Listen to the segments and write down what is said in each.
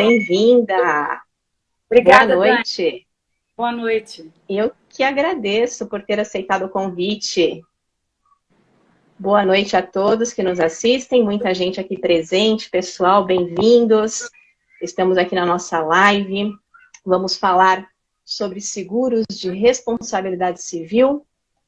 bem-vinda. Obrigada, Boa noite. Dani. Boa noite. Eu que agradeço por ter aceitado o convite. Boa noite a todos que nos assistem, muita gente aqui presente, pessoal, bem-vindos. Estamos aqui na nossa live. Vamos falar sobre seguros de responsabilidade civil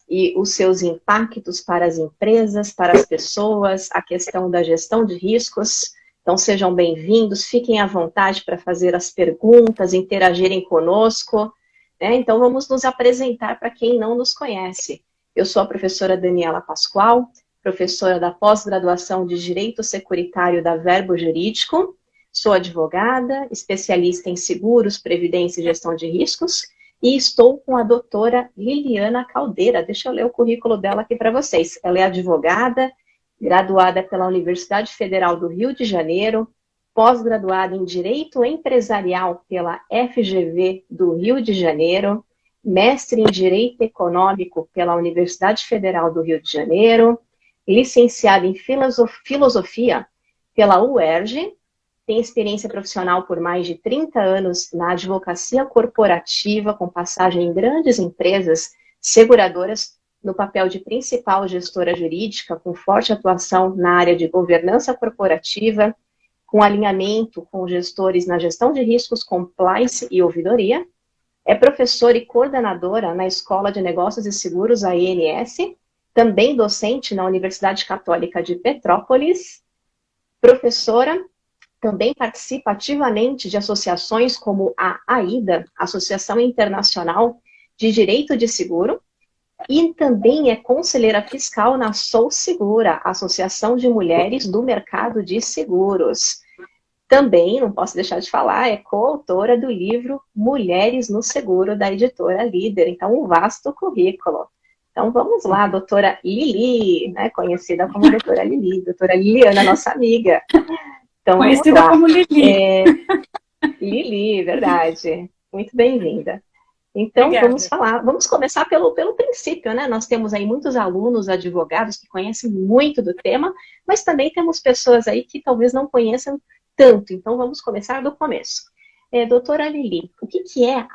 e os seus impactos para as empresas, para as pessoas, a questão da gestão de riscos. Então, sejam bem-vindos, fiquem à vontade para fazer as perguntas, interagirem conosco, né? Então, vamos nos apresentar para quem não nos conhece. Eu sou a professora Daniela Pascoal, professora da pós-graduação de Direito Securitário da Verbo Jurídico, sou advogada, especialista em seguros, previdência e gestão de riscos, e estou com a doutora Liliana Caldeira. Deixa eu ler o currículo dela aqui para vocês. Ela é advogada, graduada pela Universidade Federal do Rio de Janeiro, pós-graduada em Direito Empresarial pela FGV do Rio de Janeiro, mestre em Direito Econômico pela Universidade Federal do Rio de Janeiro, licenciada em Filosofia pela UERJ, tem experiência profissional por mais de 30 anos na advocacia corporativa, com passagem em grandes empresas seguradoras, no papel de principal gestora jurídica, com forte atuação na área de governança corporativa, com alinhamento com gestores na gestão de riscos, compliance e ouvidoria. É professora e coordenadora na Escola de Negócios e Seguros, a ENS, também docente na Universidade Católica de Petrópolis, professora. Também participa ativamente de associações como a AIDA, Associação Internacional de Direito de Seguro, e também é conselheira fiscal na Sou Segura, Associação de Mulheres do Mercado de Seguros. Também, não posso deixar de falar, é coautora do livro Mulheres no Seguro, da editora Líder. Então, um vasto currículo. Então, vamos lá, doutora Lili, né, conhecida como doutora Lili, doutora Liliana, nossa amiga. Então, conhecida como Lili. Lili, verdade. Muito bem-vinda. Então, Obrigada. Vamos começar pelo princípio, né? Nós temos aí muitos alunos, advogados que conhecem muito do tema, mas também temos pessoas aí que talvez não conheçam tanto. Então, vamos começar do começo. Doutora Lili, o que é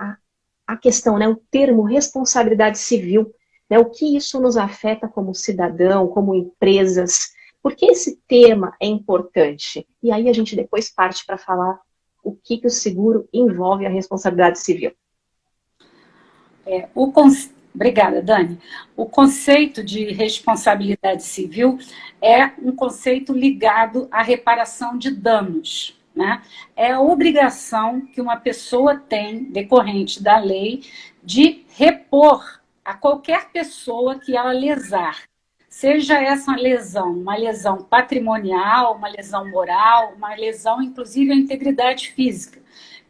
a questão, né? O termo responsabilidade civil, né? O que isso nos afeta como cidadão, como empresas? Por que esse tema é importante? E aí a gente depois parte para falar o que o seguro envolve a responsabilidade civil. Obrigada, Dani. O conceito de responsabilidade civil é um conceito ligado à reparação de danos, né? É a obrigação que uma pessoa tem, decorrente da lei, de repor a qualquer pessoa que ela lesar. Seja essa uma lesão patrimonial, uma lesão moral, uma lesão, inclusive, à integridade física.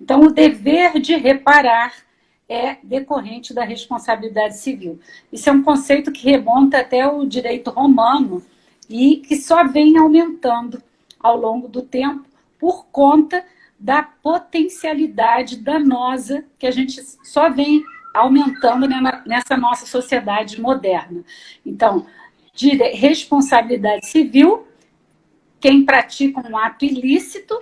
Então, o dever de reparar é decorrente da responsabilidade civil. Isso é um conceito que remonta até o direito romano e que só vem aumentando ao longo do tempo por conta da potencialidade danosa que a gente só vem aumentando nessa nossa sociedade moderna. Então, de responsabilidade civil, quem pratica um ato ilícito,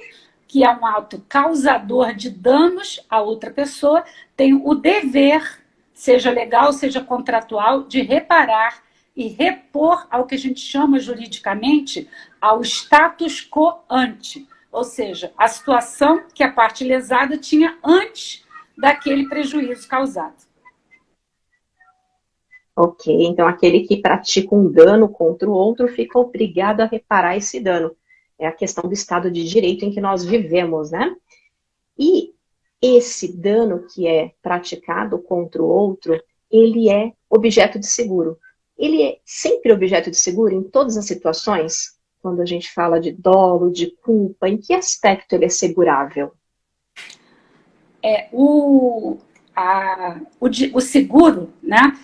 que é um ato causador de danos a outra pessoa, tem o dever, seja legal, seja contratual, de reparar e repor ao que a gente chama juridicamente ao status quo ante, ou seja, a situação que a parte lesada tinha antes daquele prejuízo causado. Ok, então aquele que pratica um dano contra o outro fica obrigado a reparar esse dano. É a questão do Estado de Direito em que nós vivemos, né? E esse dano que é praticado contra o outro, ele é objeto de seguro. Ele é sempre objeto de seguro em todas as situações? Quando a gente fala de dolo, de culpa, em que aspecto ele é segurável? O seguro, né?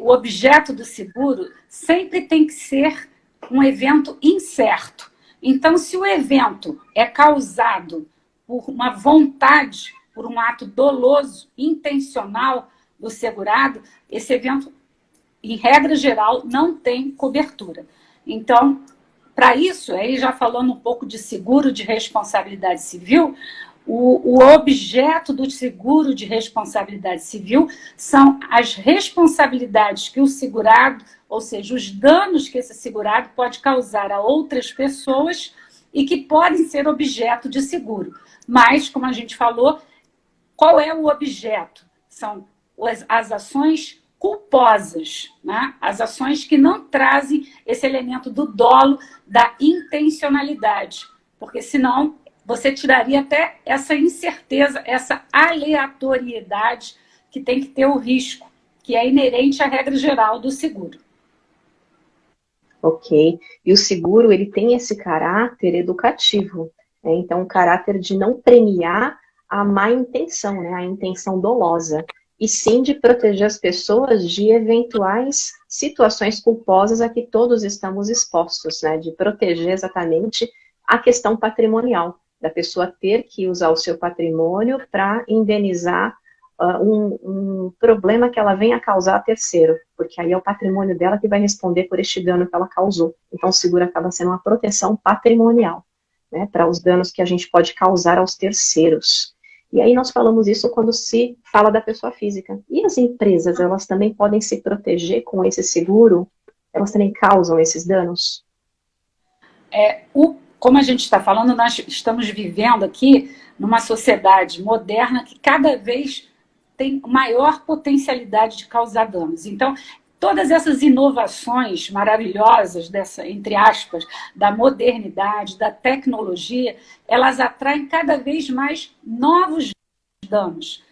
O objeto do seguro sempre tem que ser um evento incerto. Então, se o evento é causado por uma vontade, por um ato doloso, intencional do segurado, esse evento, em regra geral, não tem cobertura. Então, para isso, aí já falando um pouco de seguro de responsabilidade civil, o objeto do seguro de responsabilidade civil são as responsabilidades que o segurado, ou seja, os danos que esse segurado pode causar a outras pessoas e que podem ser objeto de seguro. Mas, como a gente falou, qual é o objeto? São as ações culposas, né? As ações que não trazem esse elemento do dolo, da intencionalidade, porque senão você tiraria até essa incerteza, essa aleatoriedade que tem que ter o risco, que é inerente à regra geral do seguro. Ok. E o seguro, ele tem esse caráter educativo, né? Então, o caráter de não premiar a má intenção, né? A intenção dolosa, e sim de proteger as pessoas de eventuais situações culposas a que todos estamos expostos, né? De proteger exatamente a questão patrimonial, da pessoa ter que usar o seu patrimônio para indenizar um problema que ela venha a causar a terceiro, porque aí é o patrimônio dela que vai responder por este dano que ela causou. Então, o seguro acaba sendo uma proteção patrimonial, né, para os danos que a gente pode causar aos terceiros. E aí nós falamos isso quando se fala da pessoa física. E as empresas, elas também podem se proteger com esse seguro? Elas também causam esses danos? Como a gente está falando, nós estamos vivendo aqui numa sociedade moderna que cada vez tem maior potencialidade de causar danos. Então, todas essas inovações maravilhosas, entre aspas, da modernidade, da tecnologia, elas atraem cada vez mais novos danos.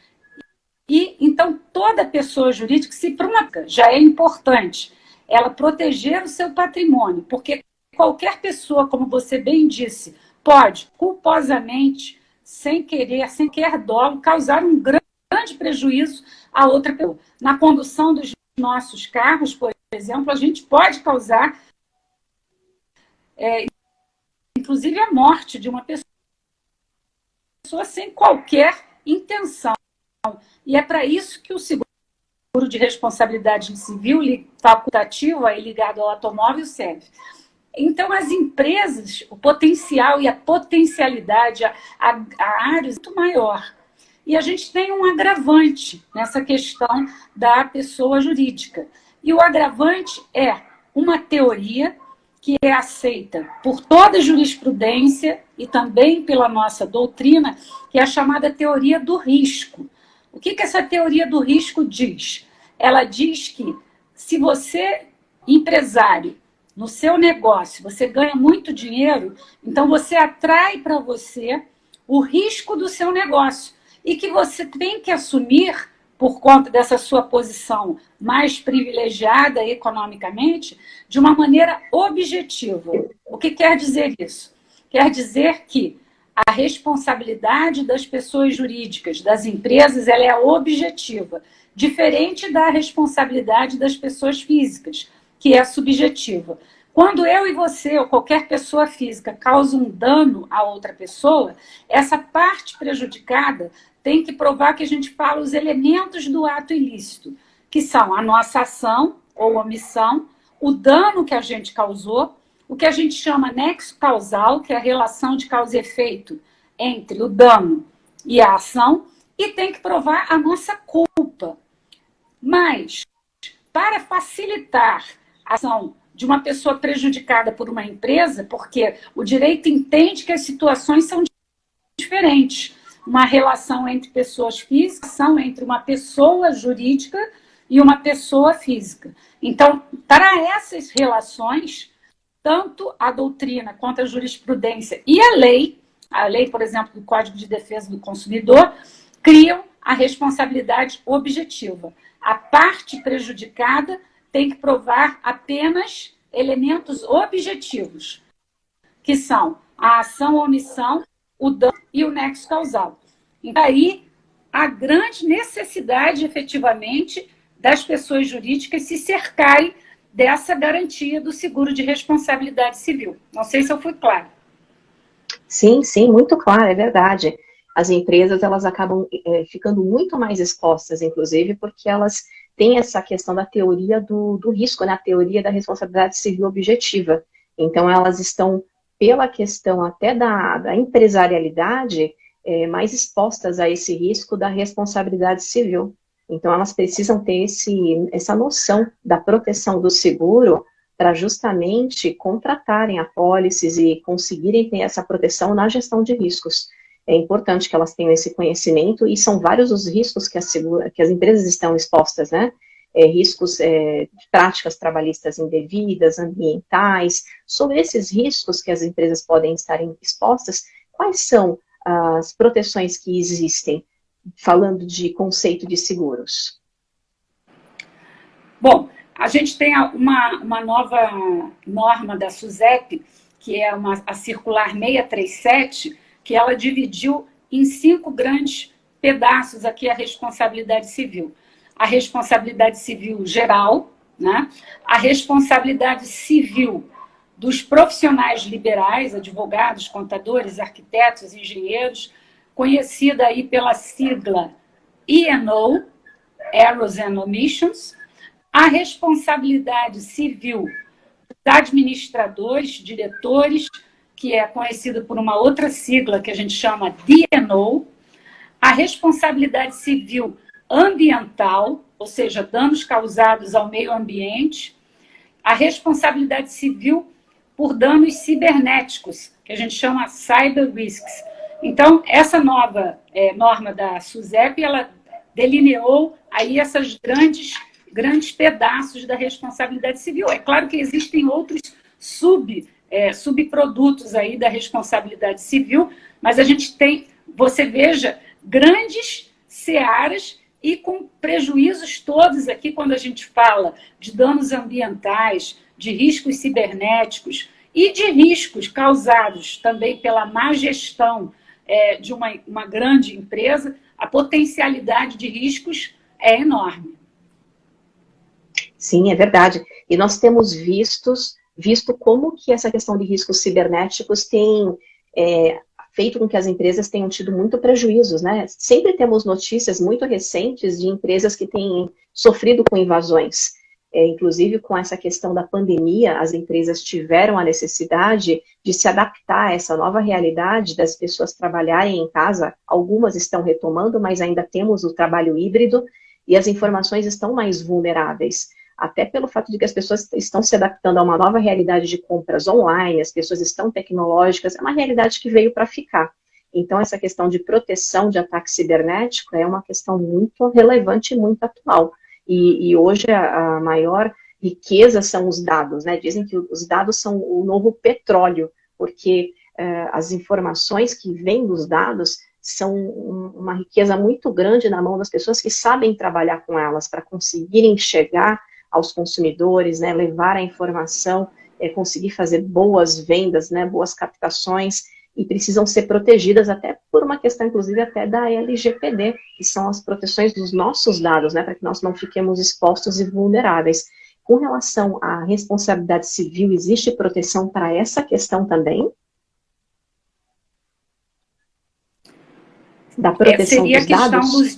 E, então, toda pessoa jurídica, se para uma já é importante ela proteger o seu patrimônio, porque qualquer pessoa, como você bem disse, pode, culposamente, sem querer, sem querer dolo, causar um grande prejuízo a outra pessoa. Na condução dos nossos carros, por exemplo, a gente pode causar, inclusive, a morte de uma pessoa sem qualquer intenção. E é para isso que o seguro de responsabilidade civil facultativo, aí ligado ao automóvel, serve. Então, as empresas, o potencial e a potencialidade, a área é muito maior. E a gente tem um agravante nessa questão da pessoa jurídica. E o agravante é uma teoria que é aceita por toda a jurisprudência e também pela nossa doutrina, que é a chamada teoria do risco. O que essa teoria do risco diz? Ela diz que se você, empresário, no seu negócio, você ganha muito dinheiro, então você atrai para você o risco do seu negócio e que você tem que assumir, por conta dessa sua posição mais privilegiada economicamente, de uma maneira objetiva. O que quer dizer isso? Quer dizer que a responsabilidade das pessoas jurídicas, das empresas, ela é objetiva, diferente da responsabilidade das pessoas físicas, que é subjetiva. Quando eu e você, ou qualquer pessoa física, causa um dano a outra pessoa, essa parte prejudicada tem que provar que a gente fala os elementos do ato ilícito, que são a nossa ação ou omissão, o dano que a gente causou, o que a gente chama nexo causal, que é a relação de causa e efeito entre o dano e a ação, e tem que provar a nossa culpa. Mas, para facilitar a ação de uma pessoa prejudicada por uma empresa, porque o direito entende que as situações são diferentes. Uma relação entre pessoas físicas, entre uma pessoa jurídica e uma pessoa física. Então, para essas relações, tanto a doutrina quanto a jurisprudência e a lei, por exemplo, do Código de Defesa do Consumidor, criam a responsabilidade objetiva. A parte prejudicada tem que provar apenas elementos objetivos, que são a ação ou omissão, o dano e o nexo causal. E daí a grande necessidade, efetivamente, das pessoas jurídicas se cercarem dessa garantia do seguro de responsabilidade civil. Não sei se eu fui clara. Sim, sim, muito claro, é verdade. As empresas, elas acabam ficando muito mais expostas, inclusive, porque elas têm essa questão da teoria do risco, né? A teoria da responsabilidade civil objetiva. Então, elas estão, pela questão até da empresarialidade, mais expostas a esse risco da responsabilidade civil. Então, elas precisam ter essa noção da proteção do seguro para justamente contratarem apólices e conseguirem ter essa proteção na gestão de riscos. É importante que elas tenham esse conhecimento, e são vários os riscos que as empresas estão expostas, né? Riscos de práticas trabalhistas indevidas, ambientais. Sobre esses riscos que as empresas podem estar expostas, quais são as proteções que existem, falando de conceito de seguros? Bom, a gente tem uma nova norma da SUSEP, que é a Circular 637, que ela dividiu em 5 grandes pedaços aqui a responsabilidade civil. A responsabilidade civil geral, né? A responsabilidade civil dos profissionais liberais, advogados, contadores, arquitetos, engenheiros, conhecida aí pela sigla E&O, Errors and Omissions, a responsabilidade civil dos administradores, diretores, que é conhecida por uma outra sigla que a gente chama D&O, a responsabilidade civil ambiental, ou seja, danos causados ao meio ambiente, a responsabilidade civil por danos cibernéticos, que a gente chama cyber risks. Então, essa nova norma da SUSEP, ela delineou aí essas grandes pedaços da responsabilidade civil. É claro que existem outros subprodutos aí da responsabilidade civil, mas a gente tem, você veja, grandes searas e com prejuízos todos aqui quando a gente fala de danos ambientais, de riscos cibernéticos e de riscos causados também pela má gestão de uma grande empresa. A potencialidade de riscos é enorme. Sim, é verdade. E nós temos visto como que essa questão de riscos cibernéticos tem feito com que as empresas tenham tido muito prejuízos, né? Sempre temos notícias muito recentes de empresas que têm sofrido com invasões. Inclusive, com essa questão da pandemia, as empresas tiveram a necessidade de se adaptar a essa nova realidade das pessoas trabalharem em casa. Algumas estão retomando, mas ainda temos o trabalho híbrido e as informações estão mais vulneráveis. Até pelo fato de que as pessoas estão se adaptando a uma nova realidade de compras online, as pessoas estão tecnológicas, é uma realidade que veio para ficar. Então, essa questão de proteção de ataque cibernético é uma questão muito relevante e muito atual. E hoje a maior riqueza são os dados, né? Dizem que os dados são o novo petróleo, porque as informações que vêm dos dados são uma riqueza muito grande na mão das pessoas que sabem trabalhar com elas para conseguirem chegar aos consumidores, né, levar a informação, conseguir fazer boas vendas, né, boas captações, e precisam ser protegidas até por uma questão, inclusive, até da LGPD, que são as proteções dos nossos dados, né, para que nós não fiquemos expostos e vulneráveis. Com relação à responsabilidade civil, existe proteção para essa questão também? Da proteção seria dos dados? Seria a questão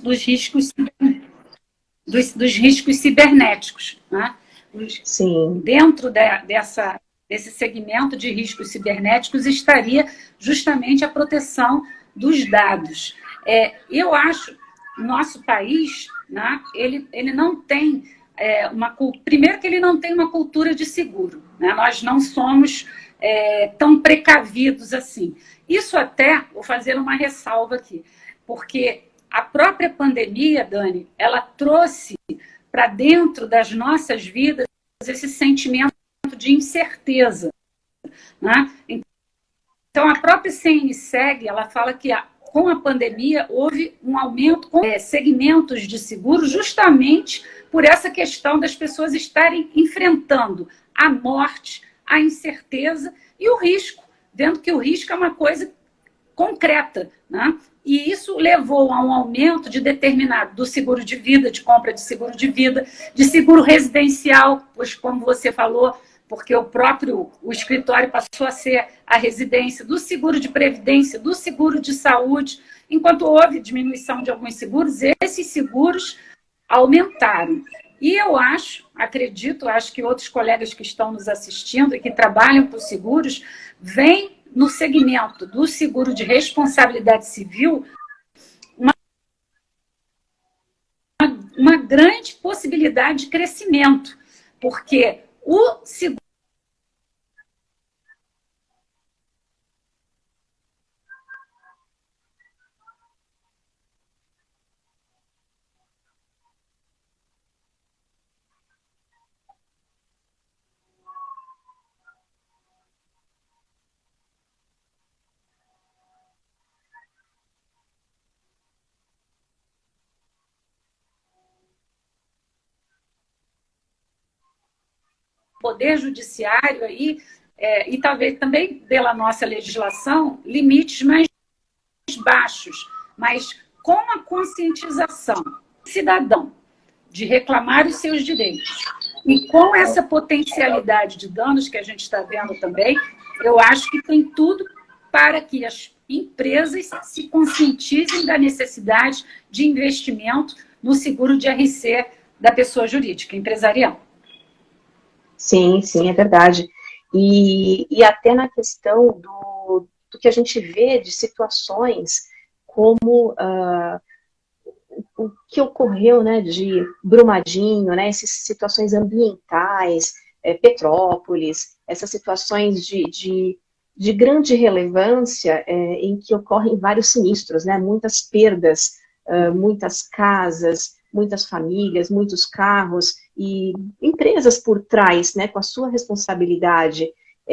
dos riscos cibernéticos, né? Sim. Dentro desse segmento de riscos cibernéticos estaria justamente a proteção dos dados. Eu acho que o nosso país, né, ele não tem primeiro que ele não tem uma cultura de seguro, né? Nós não somos tão precavidos assim. Isso até, vou fazer uma ressalva aqui, porque a própria pandemia, Dani, ela trouxe para dentro das nossas vidas esse sentimento de incerteza, né? Então, a própria CNSEG, ela fala que com a pandemia houve um aumento com segmentos de seguro justamente por essa questão das pessoas estarem enfrentando a morte, a incerteza e o risco, vendo que o risco é uma coisa concreta, né? E isso levou a um aumento de determinado do seguro de vida, de compra de seguro residencial, pois como você falou, porque o escritório passou a ser a residência, do seguro de previdência, do seguro de saúde. Enquanto houve diminuição de alguns seguros, esses seguros aumentaram. E eu acho que outros colegas que estão nos assistindo e que trabalham por seguros, veem no segmento do seguro de responsabilidade civil uma grande possibilidade de crescimento, porque o seguro poder judiciário aí, e talvez também pela nossa legislação, limites mais baixos, mas com a conscientização do cidadão de reclamar os seus direitos e com essa potencialidade de danos que a gente está vendo também, eu acho que tem tudo para que as empresas se conscientizem da necessidade de investimento no seguro de RC da pessoa jurídica, empresarial. Sim, sim, é verdade. E até na questão do que a gente vê de situações como o que ocorreu, né, de Brumadinho, né, essas situações ambientais, Petrópolis, essas situações de grande relevância em que ocorrem vários sinistros, né, muitas perdas, muitas casas, muitas famílias, muitos carros e empresas por trás, né, com a sua responsabilidade.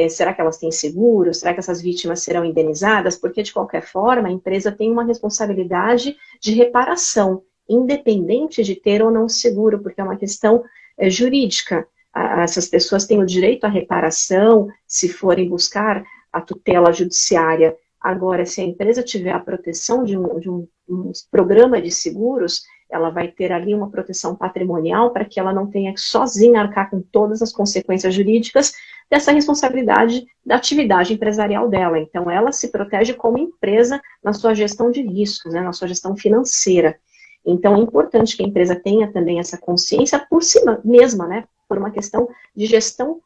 Será que elas têm seguro? Será que essas vítimas serão indenizadas? Porque, de qualquer forma, a empresa tem uma responsabilidade de reparação, independente de ter ou não seguro, porque é uma questão jurídica. Essas pessoas têm o direito à reparação se forem buscar a tutela judiciária. Agora, se a empresa tiver a proteção de um programa de seguros, ela vai ter ali uma proteção patrimonial para que ela não tenha que sozinha arcar com todas as consequências jurídicas dessa responsabilidade da atividade empresarial dela. Então, ela se protege como empresa na sua gestão de riscos, né, na sua gestão financeira. Então, é importante que a empresa tenha também essa consciência por si mesma, né, por uma questão de gestão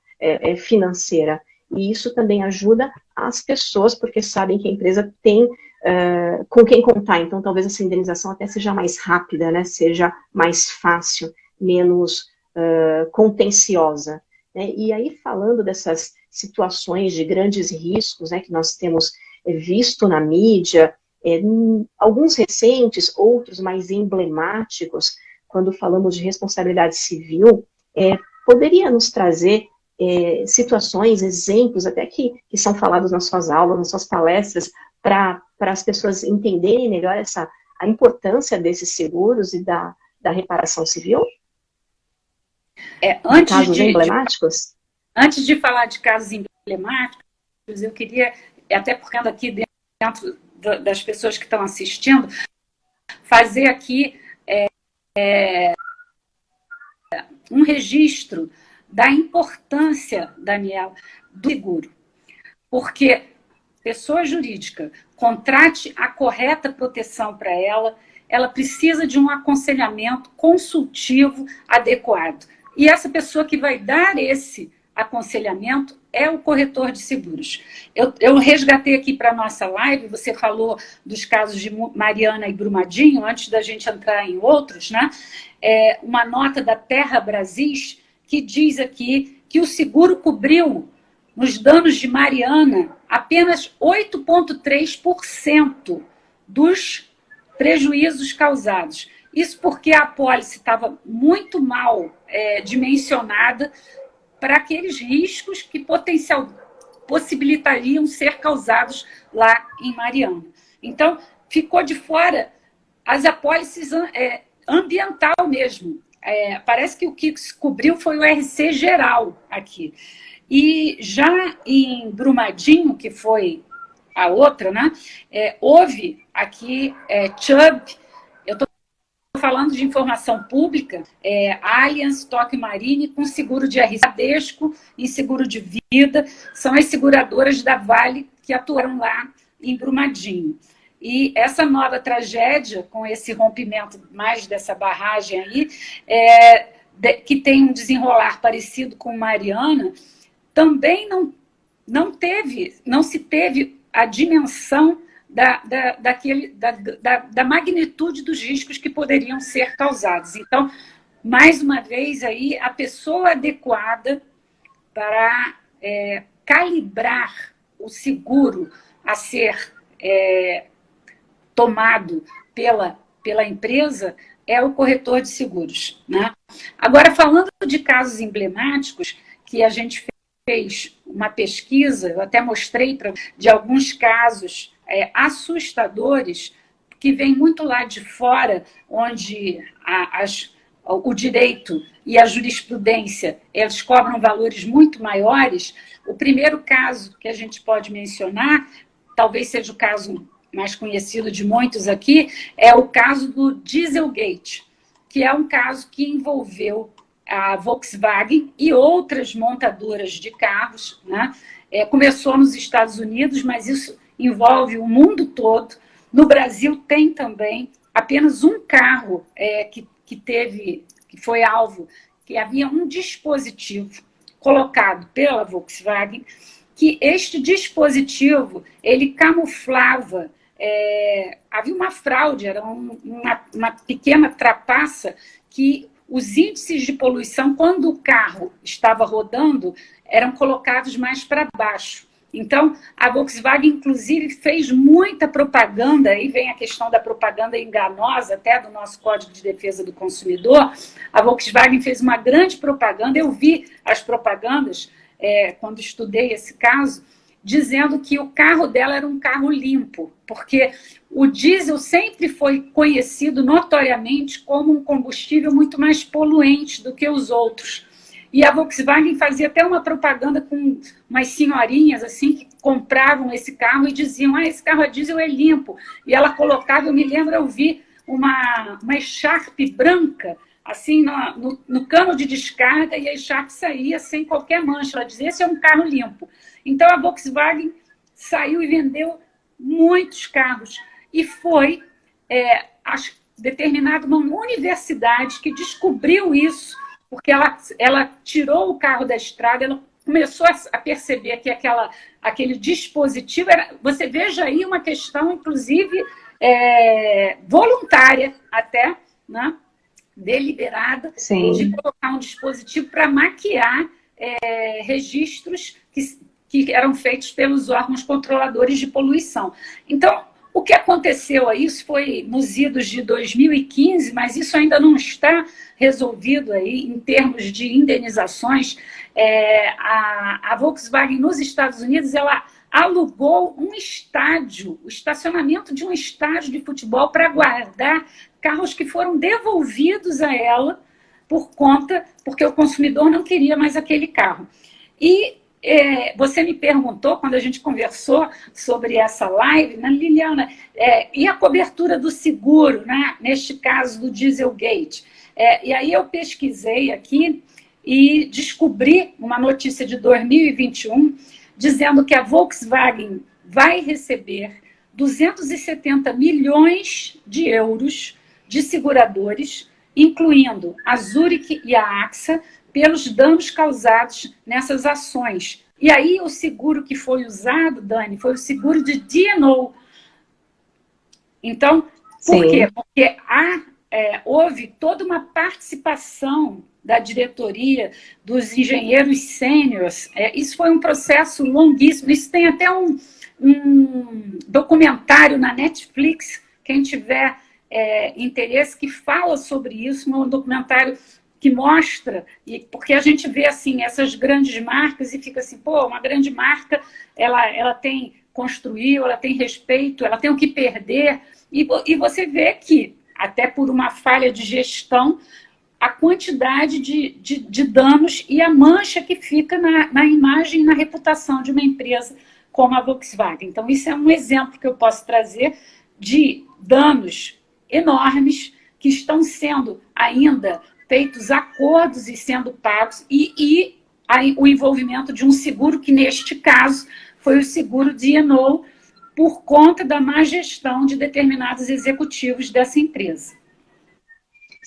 financeira. E isso também ajuda as pessoas, porque sabem que a empresa tem com quem contar. Então, talvez essa indenização até seja mais rápida, né, seja mais fácil, menos contenciosa. Né? E aí, falando dessas situações de grandes riscos, né, que nós temos visto na mídia, alguns recentes, outros mais emblemáticos, quando falamos de responsabilidade civil, poderia nos trazer situações, exemplos, até que são falados nas suas aulas, nas suas palestras, para as pessoas entenderem melhor a importância desses seguros e da reparação civil? Casos emblemáticos? Antes de falar de casos emblemáticos, eu queria, até porque ando aqui dentro das pessoas que estão assistindo, fazer aqui um registro da importância, Daniel, do seguro. Porque pessoa jurídica contrate a correta proteção para ela, ela precisa de um aconselhamento consultivo adequado. E essa pessoa que vai dar esse aconselhamento é o corretor de seguros. Eu resgatei aqui para a nossa live, você falou dos casos de Mariana e Brumadinho, antes da gente entrar em outros, né? Uma nota da Terra Brasis que diz aqui que o seguro cobriu, nos danos de Mariana, apenas 8,3% dos prejuízos causados. Isso porque a apólice estava muito mal dimensionada para aqueles riscos que possibilitariam ser causados lá em Mariana. Então, ficou de fora as apólices ambiental mesmo. Parece que o que cobriu foi o RC geral aqui. E já em Brumadinho, que foi a outra, né, houve aqui Chubb, eu estou falando de informação pública, Allianz, Tokio Marine, com seguro de RC, Bradesco e seguro de vida, são as seguradoras da Vale que atuaram lá em Brumadinho. E essa nova tragédia, com esse rompimento mais dessa barragem aí, que tem um desenrolar parecido com Mariana, também não se teve a dimensão da magnitude dos riscos que poderiam ser causados. Então, mais uma vez, aí, a pessoa adequada para calibrar o seguro a ser tomado pela empresa é o corretor de seguros, né? Agora, falando de casos emblemáticos, que a gente fez uma pesquisa, eu até mostrei de alguns casos assustadores, que vêm muito lá de fora, onde o direito e a jurisprudência, eles cobram valores muito maiores. O primeiro caso que a gente pode mencionar, talvez seja o caso mais conhecido de muitos aqui, é o caso do Dieselgate, que é um caso que envolveu a Volkswagen e outras montadoras de carros, né? Começou nos Estados Unidos, mas isso envolve o mundo todo. No Brasil tem também apenas um carro que foi alvo, que havia um dispositivo colocado pela Volkswagen, que este dispositivo, ele camuflava, havia uma fraude, era uma pequena trapaça que os índices de poluição, quando o carro estava rodando, eram colocados mais para baixo. Então, a Volkswagen, inclusive, fez muita propaganda, aí vem a questão da propaganda enganosa, até do nosso Código de Defesa do Consumidor. A Volkswagen fez uma grande propaganda, eu vi as propagandas, quando estudei esse caso, dizendo que o carro dela era um carro limpo, porque o diesel sempre foi conhecido notoriamente como um combustível muito mais poluente do que os outros. E a Volkswagen fazia até uma propaganda com umas senhorinhas assim que compravam esse carro e diziam: esse carro a diesel é limpo. E ela colocava, eu me lembro, eu vi uma Sharp branca assim no cano de descarga, e a Sharp saía sem qualquer mancha. Ela dizia: esse é um carro limpo. Então a Volkswagen saiu e vendeu muitos carros. E foi determinada uma universidade que descobriu isso, porque ela tirou o carro da estrada, ela começou a perceber que aquele dispositivo você veja aí uma questão, inclusive, voluntária até, né, deliberada, sim, de colocar um dispositivo para maquiar registros que eram feitos pelos órgãos controladores de poluição. Então, o que aconteceu aí, isso foi nos idos de 2015, mas isso ainda não está resolvido aí em termos de indenizações. A Volkswagen nos Estados Unidos, ela alugou um estádio, o estacionamento de um estádio de futebol para guardar carros que foram devolvidos a ela porque o consumidor não queria mais aquele carro. E você me perguntou, quando a gente conversou sobre essa live, né, Liliana, e a cobertura do seguro, né, neste caso do Dieselgate? E aí eu pesquisei aqui e descobri uma notícia de 2021 dizendo que a Volkswagen vai receber 270 milhões de euros de seguradores, incluindo a Zurich e a AXA, pelos danos causados nessas ações. E aí o seguro que foi usado, Dani, foi o seguro de D&O. Então, por quê? Porque houve toda uma participação da diretoria, dos engenheiros sêniores. Isso foi um processo longuíssimo. Isso tem até um documentário na Netflix, quem tiver interesse, que fala sobre isso, um documentário que mostra, porque a gente vê assim essas grandes marcas e fica assim, uma grande marca, ela construiu, ela tem respeito, ela tem o que perder, e você vê que, até por uma falha de gestão, a quantidade de danos e a mancha que fica na imagem, na reputação de uma empresa como a Volkswagen. Então, isso é um exemplo que eu posso trazer de danos enormes que estão sendo ainda feitos acordos e sendo pagos, e o envolvimento de um seguro, que neste caso foi o seguro D&O, por conta da má gestão de determinados executivos dessa empresa.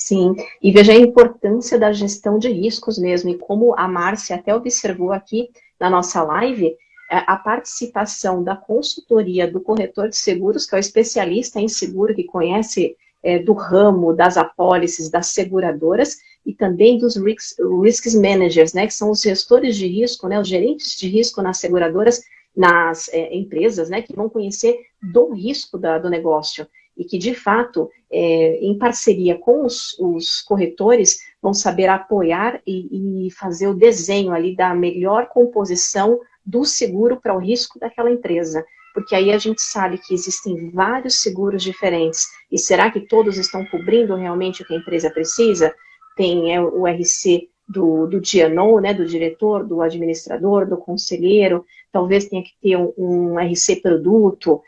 Sim, e veja a importância da gestão de riscos mesmo, e como a Márcia até observou aqui na nossa live, a participação da consultoria do corretor de seguros, que é o especialista em seguro, que conhece do ramo, das apólices, das seguradoras, e também dos risk managers, né, que são os gestores de risco, né, os gerentes de risco nas seguradoras, nas empresas, né, que vão conhecer do risco do negócio, e que, de fato, em parceria com os corretores, vão saber apoiar e fazer o desenho ali da melhor composição do seguro para o risco daquela empresa. Porque aí a gente sabe que existem vários seguros diferentes. E será que todos estão cobrindo realmente o que a empresa precisa? Tem o RC do DNO, né, do diretor, do administrador, do conselheiro. Talvez tenha que ter um RC produto.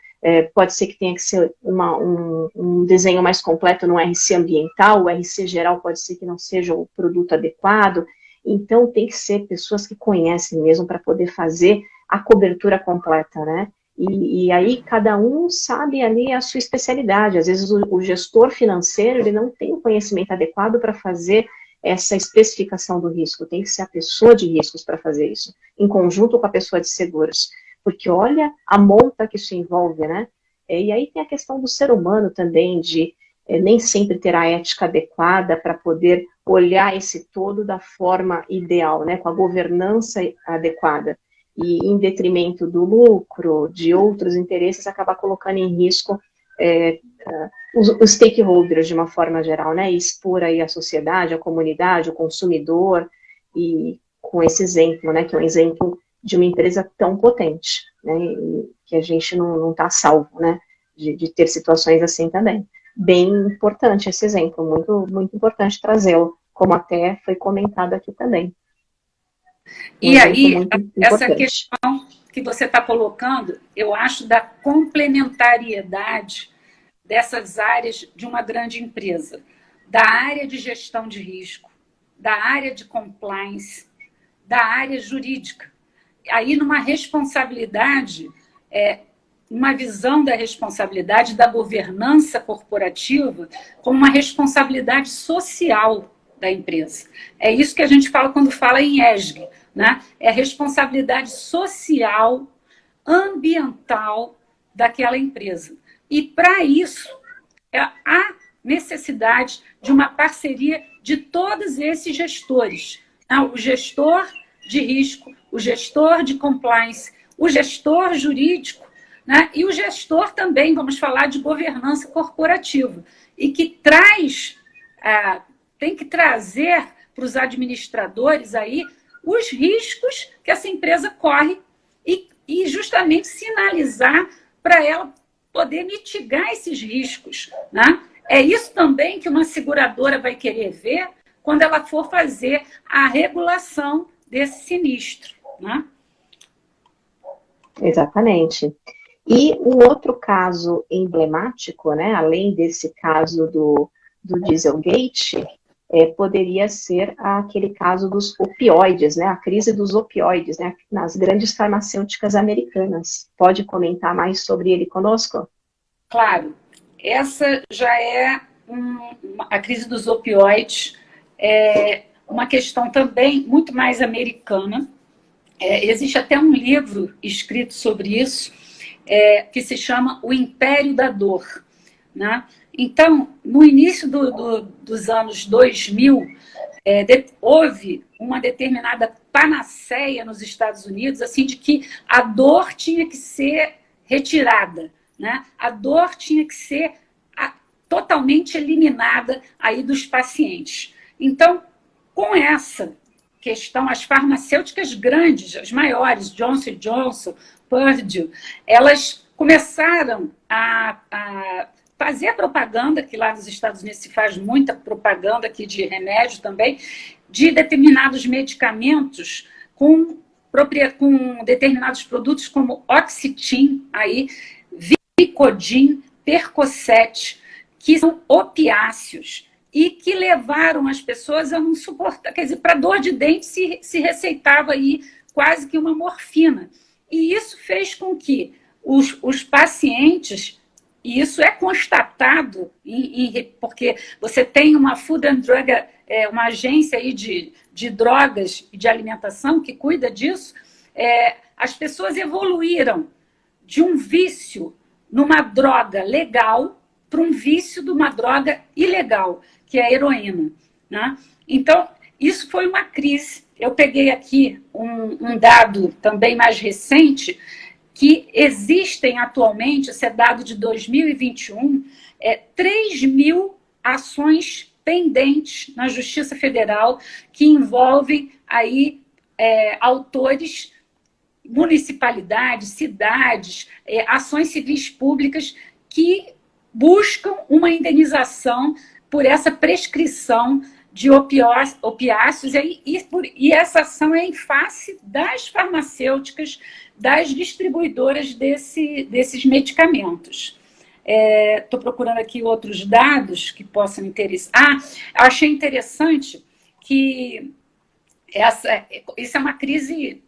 Pode ser que tenha que ser um desenho mais completo no RC ambiental, o RC geral pode ser que não seja o produto adequado, então tem que ser pessoas que conhecem mesmo para poder fazer a cobertura completa, né? E aí cada um sabe ali a sua especialidade, às vezes o gestor financeiro ele não tem o conhecimento adequado para fazer essa especificação do risco, tem que ser a pessoa de riscos para fazer isso, em conjunto com a pessoa de seguros. Porque olha a monta que isso envolve, né? E aí tem a questão do ser humano também, de nem sempre ter a ética adequada para poder olhar esse todo da forma ideal, né? Com a governança adequada. E em detrimento do lucro, de outros interesses, acabar colocando em risco os stakeholders de uma forma geral, né? E expor aí a sociedade, a comunidade, o consumidor, e com esse exemplo, né? Que é um exemplo de uma empresa tão potente, né, e que a gente não está salvo, né, de ter situações assim também. Bem importante esse exemplo, muito, muito importante trazê-lo, como até foi comentado aqui também. E aí, essa questão que você está colocando, eu acho da complementariedade dessas áreas de uma grande empresa, da área de gestão de risco, da área de compliance, da área jurídica. Aí numa responsabilidade, uma visão da responsabilidade da governança corporativa como uma responsabilidade social da empresa. É isso que a gente fala quando fala em ESG, né? É a responsabilidade social, ambiental daquela empresa. E para isso, há necessidade de uma parceria de todos esses gestores. O gestor de risco, o gestor de compliance, o gestor jurídico, né? E o gestor também, vamos falar de governança corporativa, e que tem que trazer para os administradores aí os riscos que essa empresa corre e justamente sinalizar para ela poder mitigar esses riscos, né? É isso também que uma seguradora vai querer ver quando ela for fazer a regulação desse sinistro, né? Exatamente. E um outro caso emblemático, né, além desse caso do Dieselgate, poderia ser aquele caso dos opioides, né, a crise dos opioides, né, nas grandes farmacêuticas americanas. Pode comentar mais sobre ele conosco? Claro. Essa já é a crise dos opioides, uma questão também muito mais americana. Existe até um livro escrito sobre isso, que se chama O Império da Dor, né? Então, no início dos anos 2000, houve uma determinada panaceia nos Estados Unidos, assim, de que a dor tinha que ser retirada, né? A dor tinha que ser totalmente eliminada aí dos pacientes. Então, com essa questão, as farmacêuticas grandes, as maiores, Johnson & Johnson, Purdue, elas começaram a fazer a propaganda, que lá nos Estados Unidos se faz muita propaganda aqui de remédio também, de determinados medicamentos com determinados produtos como Oxytin, aí, Vicodin, Percocet, que são opiáceos e que levaram as pessoas a não suportar. Quer dizer, para dor de dente se receitava aí quase que uma morfina. E isso fez com que os pacientes E isso é constatado, porque você tem uma Food and Drug, uma agência aí de drogas e de alimentação que cuida disso. As pessoas evoluíram de um vício numa droga legal para um vício de uma droga ilegal, que é a heroína, né? Então, isso foi uma crise. Eu peguei aqui um dado também mais recente, que existem atualmente, esse é dado de 2021, 3 mil ações pendentes na Justiça Federal que envolvem aí autores, municipalidades, cidades, ações civis públicas que buscam uma indenização por essa prescrição de opiáceos, e essa ação é em face das farmacêuticas, das distribuidoras desses medicamentos. Estou procurando aqui outros dados que possam interessar. Achei interessante que isso é uma crise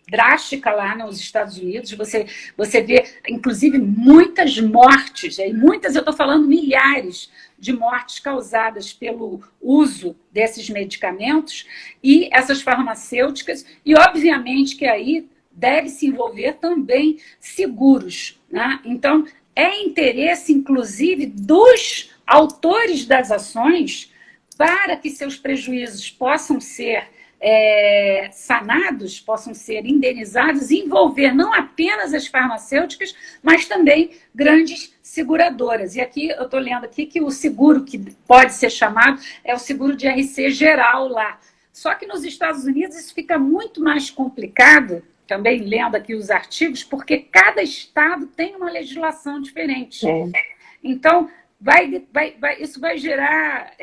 drástica lá nos Estados Unidos. Você vê, inclusive, muitas mortes, e muitas, eu estou falando milhares de mortes causadas pelo uso desses medicamentos e essas farmacêuticas, e obviamente que aí deve se envolver também seguros, né? Então, é interesse, inclusive, dos autores das ações para que seus prejuízos possam ser sanados, possam ser indenizados, e envolver não apenas as farmacêuticas, mas também grandes seguradoras. E aqui eu estou lendo aqui que o seguro que pode ser chamado é o seguro de RC geral lá. Só que nos Estados Unidos isso fica muito mais complicado, também lendo aqui os artigos, porque cada estado tem uma legislação diferente. Então, isso vai gerar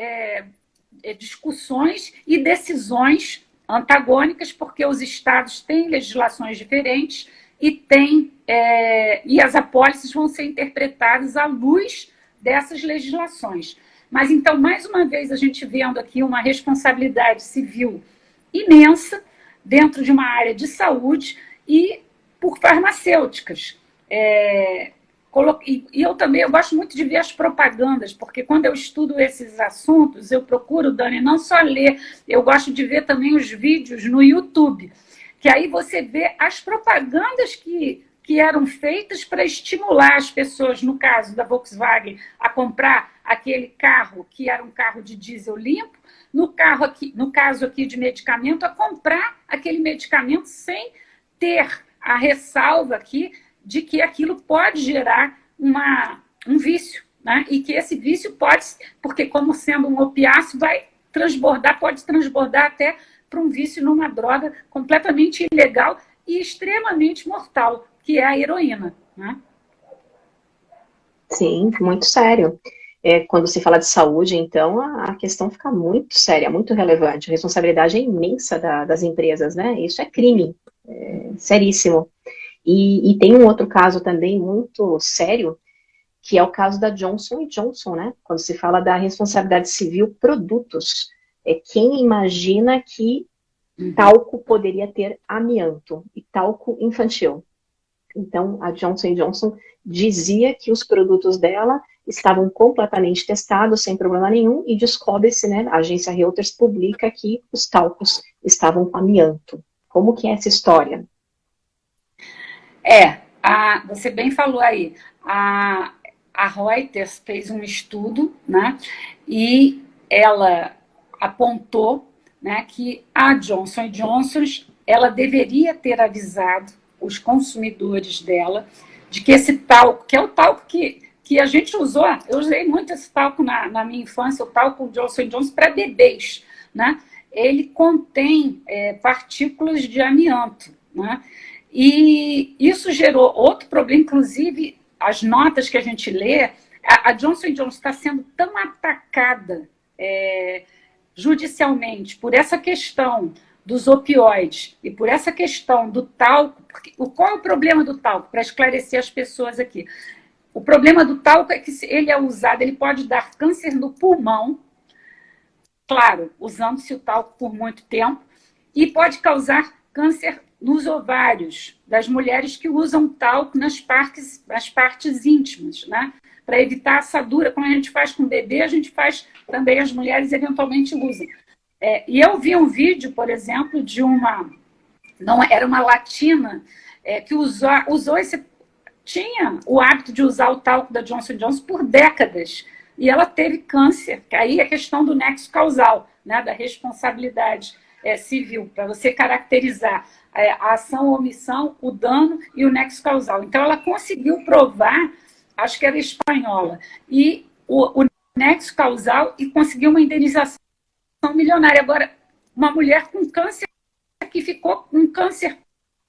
discussões e decisões antagônicas, porque os estados têm legislações diferentes e as apólices vão ser interpretadas à luz dessas legislações. Mas, então, mais uma vez, a gente vendo aqui uma responsabilidade civil imensa dentro de uma área de saúde e por farmacêuticas. E eu gosto muito de ver as propagandas, porque quando eu estudo esses assuntos, eu procuro, Dani, não só ler, eu gosto de ver também os vídeos no YouTube, que aí você vê as propagandas que eram feitas para estimular as pessoas, no caso da Volkswagen, a comprar aquele carro que era um carro de diesel limpo, no caso aqui de medicamento, a comprar aquele medicamento sem ter a ressalva aqui de que aquilo pode gerar um vício, né? E que esse vício pode, porque como sendo um opiáceo, pode transbordar até para um vício numa droga completamente ilegal e extremamente mortal, que é a heroína, né? Sim, muito sério. Quando se fala de saúde, então, a questão fica muito séria, muito relevante. A responsabilidade é imensa das empresas, né? Isso é crime, seríssimo. E tem um outro caso também muito sério, que é o caso da Johnson & Johnson, né? Quando se fala da responsabilidade civil produtos. Quem imagina que talco poderia ter amianto, e talco infantil. Então, a Johnson & Johnson dizia que os produtos dela estavam completamente testados, sem problema nenhum, e descobre-se, né, a agência Reuters publica que os talcos estavam com amianto. Como que é essa história? Você bem falou aí, a Reuters fez um estudo, né, e ela apontou, né, que a Johnson & Johnson ela deveria ter avisado os consumidores dela de que esse talco, que é o talco que a gente usou, eu usei muito esse talco na minha infância, o talco Johnson & Johnson para bebês, né, ele contém partículas de amianto, né. E isso gerou outro problema, inclusive as notas que a gente lê, a Johnson & Johnson está sendo tão atacada judicialmente por essa questão dos opioides e por essa questão do talco. Qual é o problema do talco? Para esclarecer as pessoas aqui. O problema do talco é que se ele é usado, ele pode dar câncer no pulmão, claro, usando-se o talco por muito tempo, e pode causar câncer nos ovários das mulheres que usam talco nas partes íntimas, né? para evitar assadura. Como a gente faz com o bebê, a gente faz também, as mulheres eventualmente usam. E eu vi um vídeo, por exemplo, de não era uma latina, que usou tinha o hábito de usar o talco da Johnson & Johnson por décadas. E ela teve câncer. Aí a questão do nexo causal, né, da responsabilidade civil, para você caracterizar a ação ou omissão, o dano e o nexo causal. Então, ela conseguiu provar, acho que era espanhola, e o nexo causal e conseguiu uma indenização milionária. Agora, uma mulher com câncer que ficou com câncer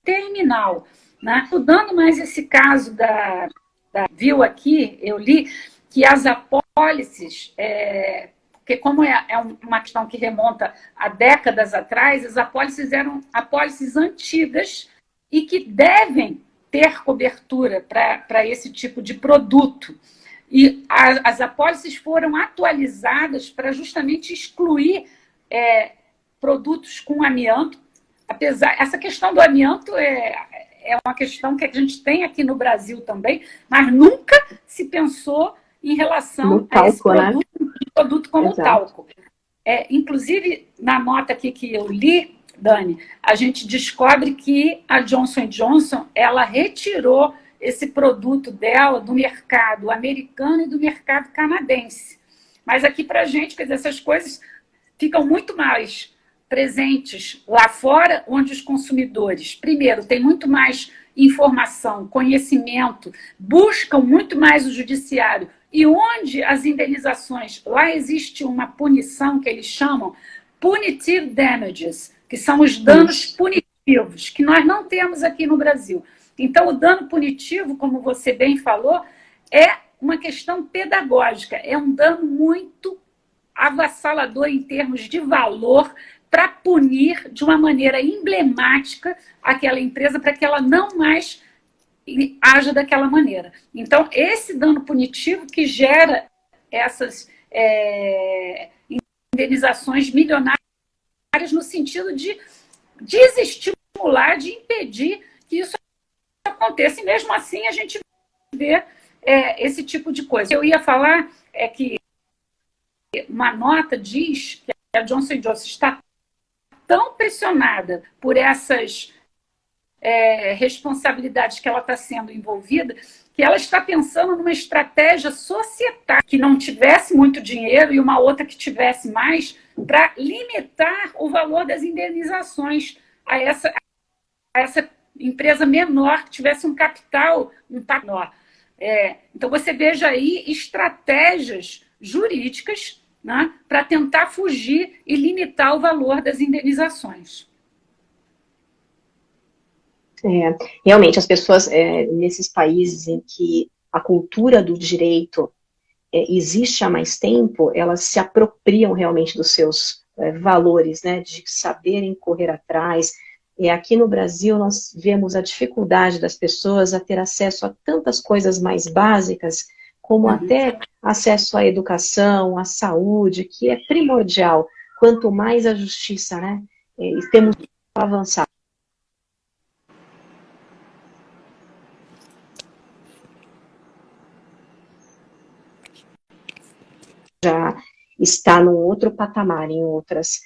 terminal. Né? Estudando mais esse caso viu aqui, eu li, que as apólices, porque como é uma questão que remonta a décadas atrás, as apólices eram apólices antigas e que devem ter cobertura para esse tipo de produto. E as apólices foram atualizadas para justamente excluir produtos com amianto. Essa questão do amianto é uma questão que a gente tem aqui no Brasil também, mas nunca se pensou em relação a esse produto como talco. Inclusive, na nota aqui que eu li, Dani, a gente descobre que a Johnson & Johnson ela retirou esse produto dela do mercado americano e do mercado canadense. Mas aqui para a gente, quer dizer, essas coisas ficam muito mais presentes lá fora, onde os consumidores, primeiro, têm muito mais informação, conhecimento, buscam muito mais o judiciário, e onde as indenizações, lá existe uma punição que eles chamam punitive damages, que são os danos punitivos, que nós não temos aqui no Brasil. Então, o dano punitivo, como você bem falou, é uma questão pedagógica, é um dano muito avassalador em termos de valor, para punir de uma maneira emblemática aquela empresa, para que ela não mais haja daquela maneira. Então, esse dano punitivo que gera essas indenizações milionárias no sentido de desestimular, de impedir que isso aconteça. E mesmo assim a gente vê esse tipo de coisa. Eu ia falar que uma nota diz que a Johnson & Johnson está tão pressionada por essas responsabilidades que ela está sendo envolvida, que ela está pensando numa estratégia societária que não tivesse muito dinheiro e uma outra que tivesse mais, para limitar o valor das indenizações a essa empresa menor, que tivesse um capital menor. Então, você veja aí estratégias jurídicas, né, para tentar fugir e limitar o valor das indenizações. Realmente, as pessoas, nesses países em que a cultura do direito existe há mais tempo, elas se apropriam realmente dos seus valores, né, de saberem correr atrás. E aqui no Brasil, nós vemos a dificuldade das pessoas a ter acesso a tantas coisas mais básicas, como até acesso à educação, à saúde, que é primordial. Quanto mais a justiça, né, temos avançado. Já está num outro patamar, em outras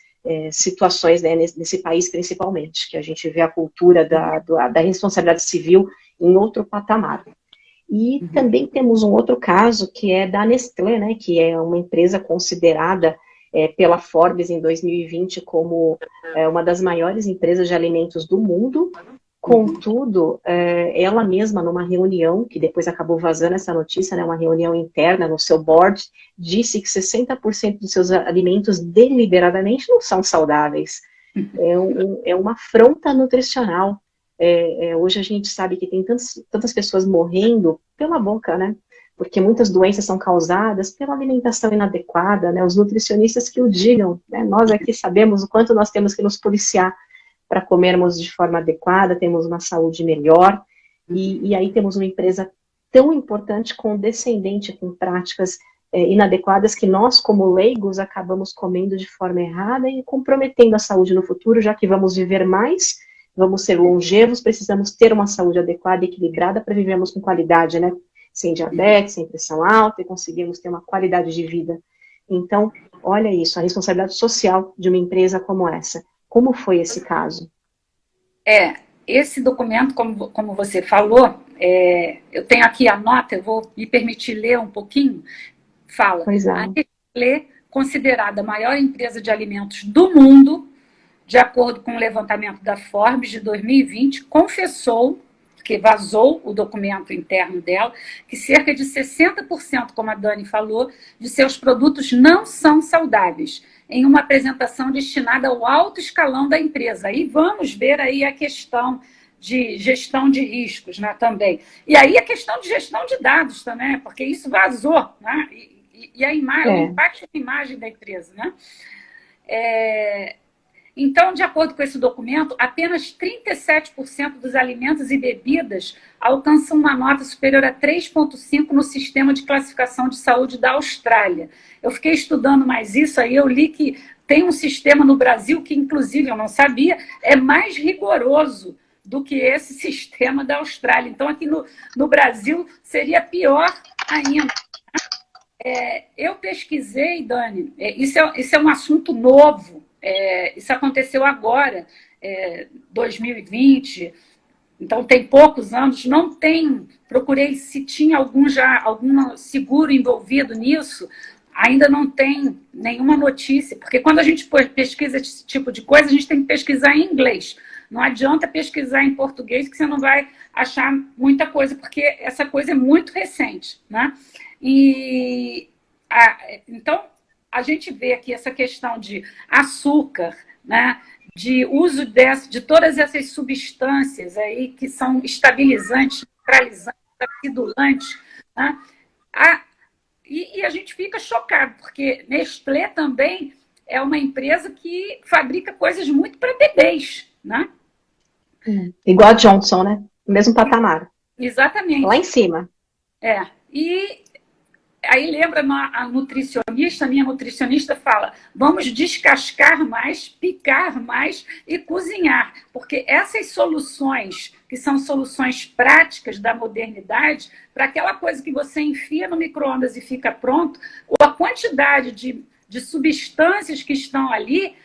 situações, né, nesse país principalmente, que a gente vê a cultura da responsabilidade civil em outro patamar. E também temos um outro caso, que é da Nestlé, né, que é uma empresa considerada pela Forbes em 2020 como uma das maiores empresas de alimentos do mundo. Contudo, ela mesma, numa reunião, que depois acabou vazando essa notícia, né, uma reunião interna no seu board, disse que 60% dos seus alimentos deliberadamente não são saudáveis. É uma afronta nutricional. Hoje a gente sabe que tem tantas pessoas morrendo pela boca, né? Porque muitas doenças são causadas pela alimentação inadequada, né? Os nutricionistas que o digam, né? Nós aqui sabemos o quanto nós temos que nos policiar para comermos de forma adequada, temos uma saúde melhor, e aí temos uma empresa tão importante, condescendente, com práticas inadequadas, que nós, como leigos, acabamos comendo de forma errada e comprometendo a saúde no futuro, já que vamos viver mais, vamos ser longevos, precisamos ter uma saúde adequada e equilibrada para vivermos com qualidade, né? sem diabetes, sem pressão alta, e conseguimos ter uma qualidade de vida. Então, olha isso, a responsabilidade social de uma empresa como essa. Como foi esse caso? Esse documento, como você falou, eu tenho aqui a nota, eu vou me permitir ler um pouquinho, fala, Pois é. a Nestlé, considerada a maior empresa de alimentos do mundo, de acordo com o levantamento da Forbes de 2020, confessou, que vazou o documento interno dela, que cerca de 60%, como a Dani falou, de seus produtos não são saudáveis, em uma apresentação destinada ao alto escalão da empresa. Aí vamos ver aí a questão de gestão de riscos, né, também. E aí a questão de gestão de dados também, porque isso vazou, né? E a imagem, o impacto na imagem da empresa, né? Então, de acordo com esse documento, apenas 37% dos alimentos e bebidas alcançam uma nota superior a 3,5 no sistema de classificação de saúde da Austrália. Eu fiquei estudando mais isso, aí eu li que tem um sistema no Brasil que, inclusive, eu não sabia, é mais rigoroso do que esse sistema da Austrália. Então, aqui no Brasil, seria pior ainda. Eu pesquisei, Dani, isso é um assunto novo, isso aconteceu agora, 2020, então tem poucos anos, não tem, procurei se tinha algum seguro envolvido nisso, ainda não tem nenhuma notícia, porque quando a gente pesquisa esse tipo de coisa, a gente tem que pesquisar em inglês, não adianta pesquisar em português que você não vai achar muita coisa, porque essa coisa é muito recente, né? Então, a gente vê aqui essa questão de açúcar, né, de uso de todas essas substâncias aí que são estabilizantes, neutralizantes, acidulantes, né? E a gente fica chocado, porque Nestlé também é uma empresa que fabrica coisas muito para bebês, né? Igual a Johnson, né? O mesmo patamar. Exatamente. Lá em cima. E aí lembra a nutricionista, minha nutricionista fala, vamos descascar mais, picar mais e cozinhar, porque essas soluções, que são soluções práticas da modernidade, para aquela coisa que você enfia no micro-ondas e fica pronto, a quantidade de substâncias que estão ali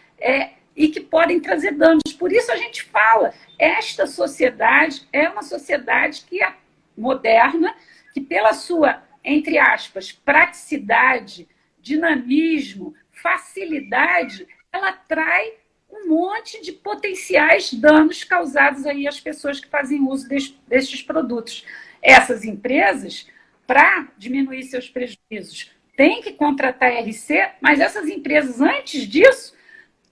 e que podem trazer danos. Por isso a gente fala, esta sociedade é uma sociedade que é moderna, que pela sua, entre aspas, praticidade, dinamismo, facilidade, ela traz um monte de potenciais danos causados aí às pessoas que fazem uso destes produtos. Essas empresas, para diminuir seus prejuízos, têm que contratar RC, mas essas empresas, antes disso,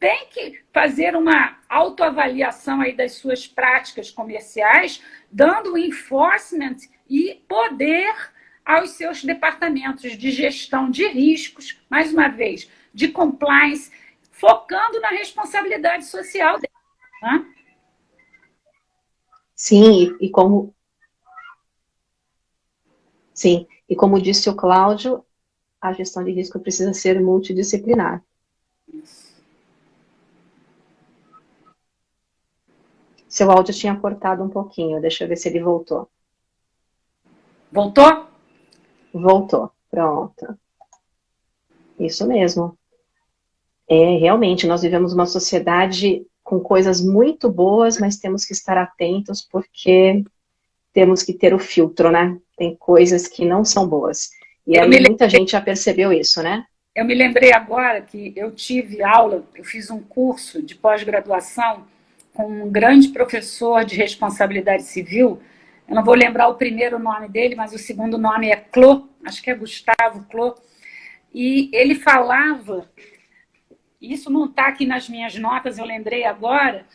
têm que fazer uma autoavaliação aí das suas práticas comerciais, dando enforcement e poder aos seus departamentos de gestão de riscos, mais uma vez, de compliance, focando na responsabilidade social deles. Né? Sim, e como disse o Cláudio, a gestão de risco precisa ser multidisciplinar. Seu áudio tinha cortado um pouquinho, deixa eu ver se ele voltou. Voltou? Voltou, pronto. Isso mesmo. Realmente, nós vivemos uma sociedade com coisas muito boas, mas temos que estar atentos porque temos que ter o filtro, né? Tem coisas que não são boas. E aí muita gente já percebeu isso, né? Eu me lembrei agora que eu tive aula, eu fiz um curso de pós-graduação com um grande professor de responsabilidade civil. Eu não vou lembrar o primeiro nome dele, mas o segundo nome é Clô, acho que é Gustavo Clô. E ele falava, isso não está aqui nas minhas notas, eu lembrei agora,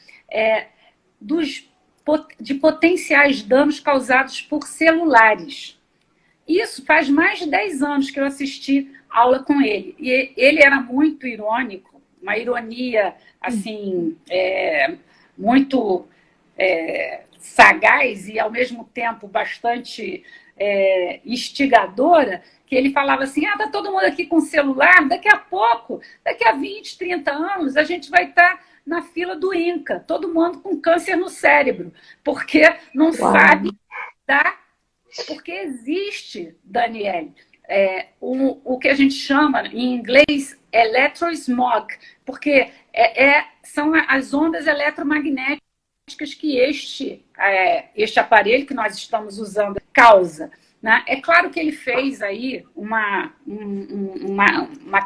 de potenciais danos causados por celulares. Isso faz mais de 10 anos que eu assisti aula com ele. E ele era muito irônico, uma ironia, assim, muito sagaz e, ao mesmo tempo, bastante instigadora, que ele falava assim, tá todo mundo aqui com celular, daqui a pouco, daqui a 20, 30 anos, a gente vai estar na fila do INCA, todo mundo com câncer no cérebro, porque não sabe dar Porque existe, Daniele, o que a gente chama, em inglês, electrosmog, porque são as ondas eletromagnéticas que este aparelho que nós estamos usando causa. Né? É claro que ele fez aí uma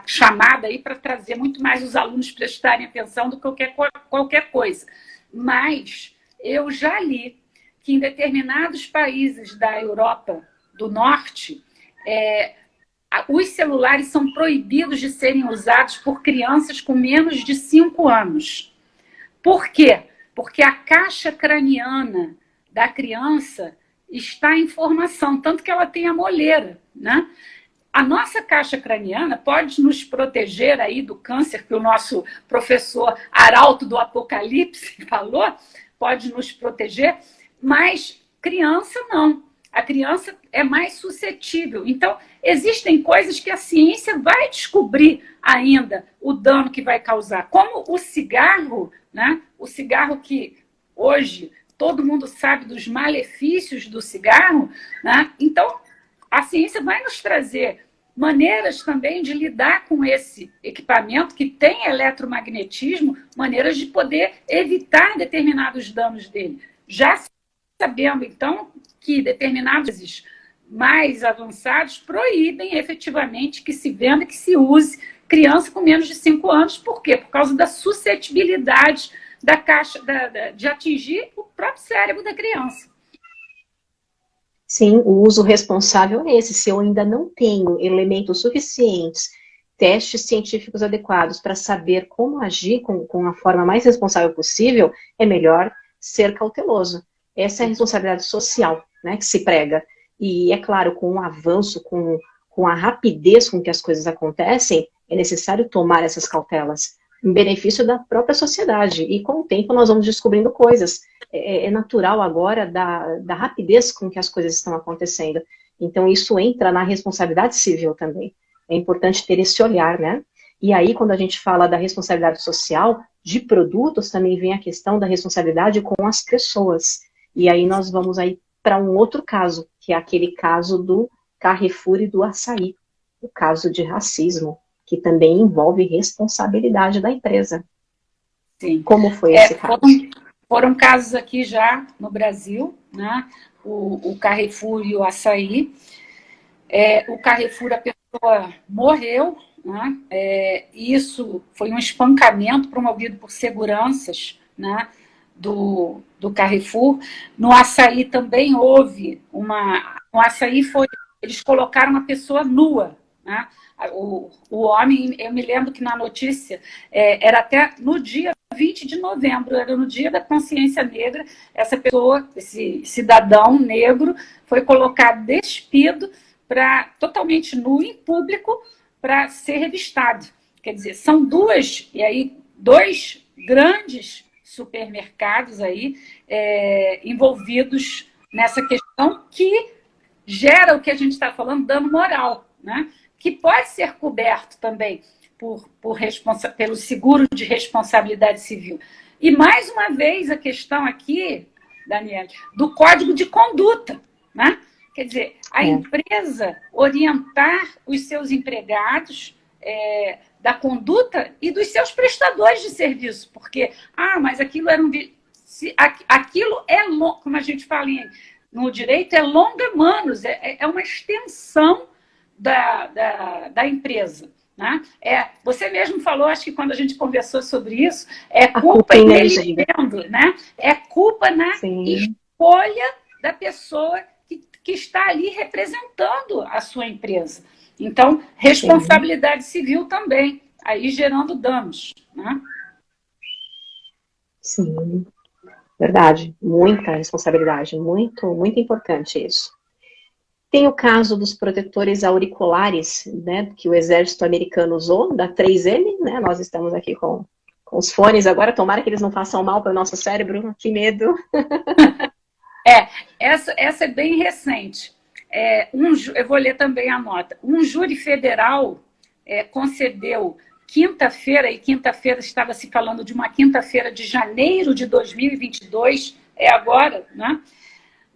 chamada aí para trazer muito mais os alunos prestarem atenção do que qualquer coisa. Mas eu já li que em determinados países da Europa do Norte, os celulares são proibidos de serem usados por crianças com menos de 5 anos. Por quê? Porque a caixa craniana da criança está em formação, tanto que ela tem a moleira, né? A nossa caixa craniana pode nos proteger aí do câncer, que o nosso professor Arauto do Apocalipse falou, pode nos proteger, mas criança não. A criança é mais suscetível. Então, existem coisas que a ciência vai descobrir ainda o dano que vai causar. Como o cigarro, né? O cigarro que hoje todo mundo sabe dos malefícios do cigarro, né? Então, a ciência vai nos trazer maneiras também de lidar com esse equipamento que tem eletromagnetismo, maneiras de poder evitar determinados danos dele. Já sabendo, então, que determinados mais avançados proíbem efetivamente que se venda, que se use criança com menos de 5 anos. Por quê? Por causa da suscetibilidade da caixa, de atingir o próprio cérebro da criança. Sim, o uso responsável é esse. Se eu ainda não tenho elementos suficientes, testes científicos adequados para saber como agir com a forma mais responsável possível, é melhor ser cauteloso. Essa é a responsabilidade social, né, que se prega. E, é claro, com o avanço, com a rapidez com que as coisas acontecem, é necessário tomar essas cautelas, em benefício da própria sociedade. E, com o tempo, nós vamos descobrindo coisas. É natural agora da rapidez com que as coisas estão acontecendo. Então, isso entra na responsabilidade civil também. É importante ter esse olhar, né? E aí, quando a gente fala da responsabilidade social, de produtos, também vem a questão da responsabilidade com as pessoas. E aí nós vamos aí para um outro caso, que é aquele caso do Carrefour e do açaí, o caso de racismo, que também envolve responsabilidade da empresa. Sim. Como foi esse caso? Foram casos aqui já no Brasil, né? O Carrefour e o açaí. O Carrefour, a pessoa morreu, né? Isso foi um espancamento promovido por seguranças, né? Do Carrefour. No açaí também houve no açaí eles colocaram uma pessoa nua, né? O homem, eu me lembro que na notícia, era até no dia 20 de novembro, era no dia da consciência negra, essa pessoa, esse cidadão negro, foi colocado despido, totalmente nu em público, para ser revistado. Quer dizer, são dois grandes supermercados aí envolvidos nessa questão que gera o que a gente está falando, dano moral, né? Que pode ser coberto também pelo seguro de responsabilidade civil. E, mais uma vez, a questão aqui, Daniela, do código de conduta, né? Quer dizer, a empresa orientar os seus empregados da conduta e dos seus prestadores de serviço, porque, mas aquilo era aquilo como a gente fala no direito, é longa manus, é uma extensão da empresa. Né? Você mesmo falou, acho que quando a gente conversou sobre isso, culpa ineligível, né? É culpa na escolha da pessoa que está ali representando a sua empresa. Então, responsabilidade civil também, aí gerando danos. Né? Sim, verdade. Muita responsabilidade, muito, muito importante isso. Tem o caso dos protetores auriculares, né, que o exército americano usou, da 3M, né, nós estamos aqui com os fones agora, tomara que eles não façam mal para o nosso cérebro, que medo. Essa é bem recente. Eu vou ler também a nota. Um júri federal concedeu quinta-feira estava se falando de uma quinta-feira de janeiro de 2022, agora, né?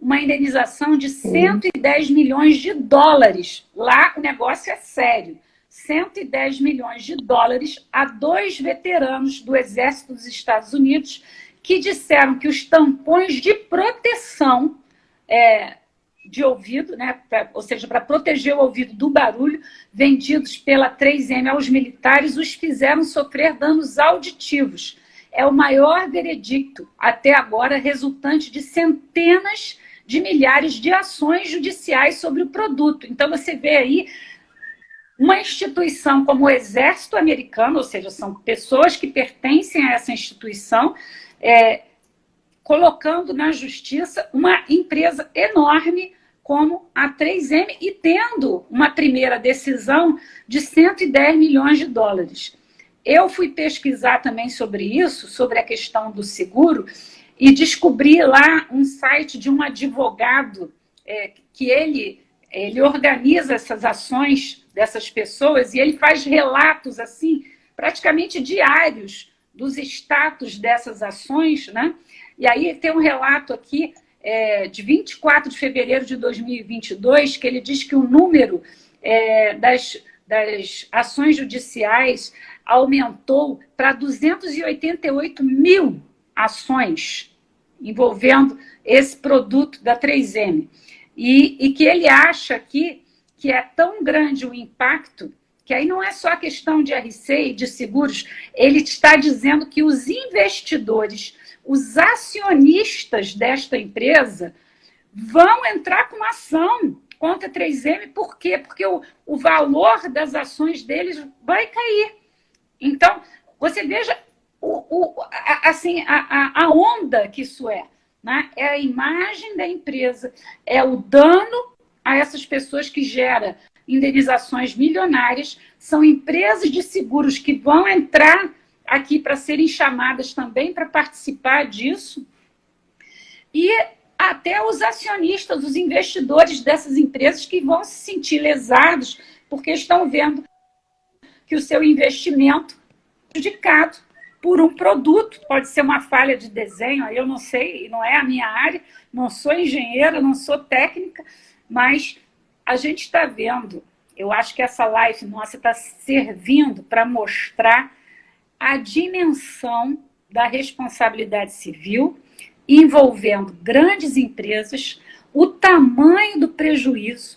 uma indenização de 110 milhões de dólares. Lá o negócio é sério. 110 milhões de dólares a 2 veteranos do Exército dos Estados Unidos que disseram que os tampões de proteção de ouvido, né, ou seja, para proteger o ouvido do barulho, vendidos pela 3M aos militares, os fizeram sofrer danos auditivos. É o maior veredicto até agora, resultante de centenas de milhares de ações judiciais sobre o produto. Então, você vê aí uma instituição como o Exército Americano, ou seja, são pessoas que pertencem a essa instituição, colocando na justiça uma empresa enorme como a 3M e tendo uma primeira decisão de 110 milhões de dólares. Eu fui pesquisar também sobre isso, sobre a questão do seguro, e descobri lá um site de um advogado que ele organiza essas ações dessas pessoas e ele faz relatos assim, praticamente diários dos status dessas ações, né? E aí tem um relato aqui de 24 de fevereiro de 2022, que ele diz que o número das ações judiciais aumentou para 288 mil ações envolvendo esse produto da 3M. E que ele acha aqui que é tão grande o impacto que aí não é só a questão de RC e de seguros, ele está dizendo que os investidores, os acionistas desta empresa vão entrar com ação contra a 3M. Por quê? Porque o valor das ações deles vai cair. Então, você veja assim, a onda que isso é. Né? É a imagem da empresa, é o dano a essas pessoas que gera indenizações milionárias, são empresas de seguros que vão entrar aqui para serem chamadas também para participar disso, e até os acionistas, os investidores dessas empresas que vão se sentir lesados porque estão vendo que o seu investimento é prejudicado por um produto, pode ser uma falha de desenho, eu não sei, não é a minha área, não sou engenheira, não sou técnica, mas a gente está vendo, eu acho que essa live nossa está servindo para mostrar a dimensão da responsabilidade civil envolvendo grandes empresas, o tamanho do prejuízo,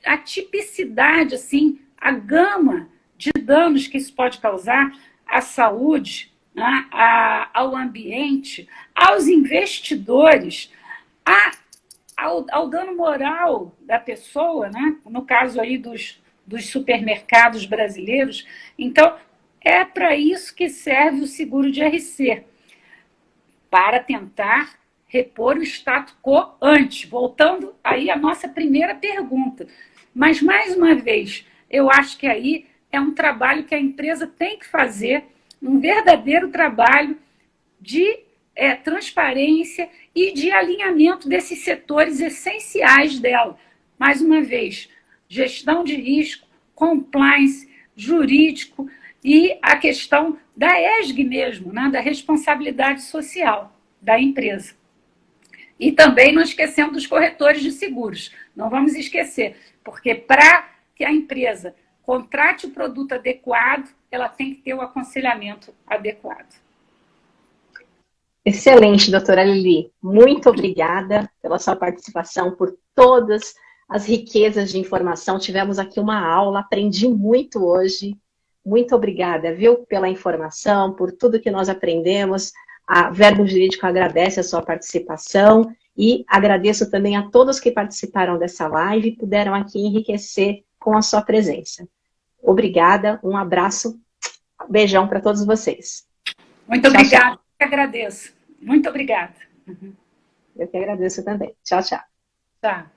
a tipicidade, assim, a gama de danos que isso pode causar à saúde, né, ao ambiente, aos investidores, ao dano moral da pessoa, né? No caso aí dos supermercados brasileiros. Então, é para isso que serve o seguro de RC, para tentar repor o status quo antes. Voltando aí à nossa primeira pergunta. Mas, mais uma vez, eu acho que aí é um trabalho que a empresa tem que fazer, um verdadeiro trabalho de transparência e de alinhamento desses setores essenciais dela. Mais uma vez, gestão de risco, compliance, jurídico e a questão da ESG mesmo, né, da responsabilidade social da empresa. E também não esquecendo dos corretores de seguros. Não vamos esquecer, porque para que a empresa contrate o produto adequado, ela tem que ter o aconselhamento adequado. Excelente, doutora Lili. Muito obrigada pela sua participação, por todas as riquezas de informação. Tivemos aqui uma aula, aprendi muito hoje. Muito obrigada, viu, pela informação, por tudo que nós aprendemos. A Verbo Jurídico agradece a sua participação e agradeço também a todos que participaram dessa live e puderam aqui enriquecer com a sua presença. Obrigada, um abraço, beijão para todos vocês. Muito obrigada, eu que agradeço. Muito obrigada. Eu que agradeço também. Tchau, tchau. Tá.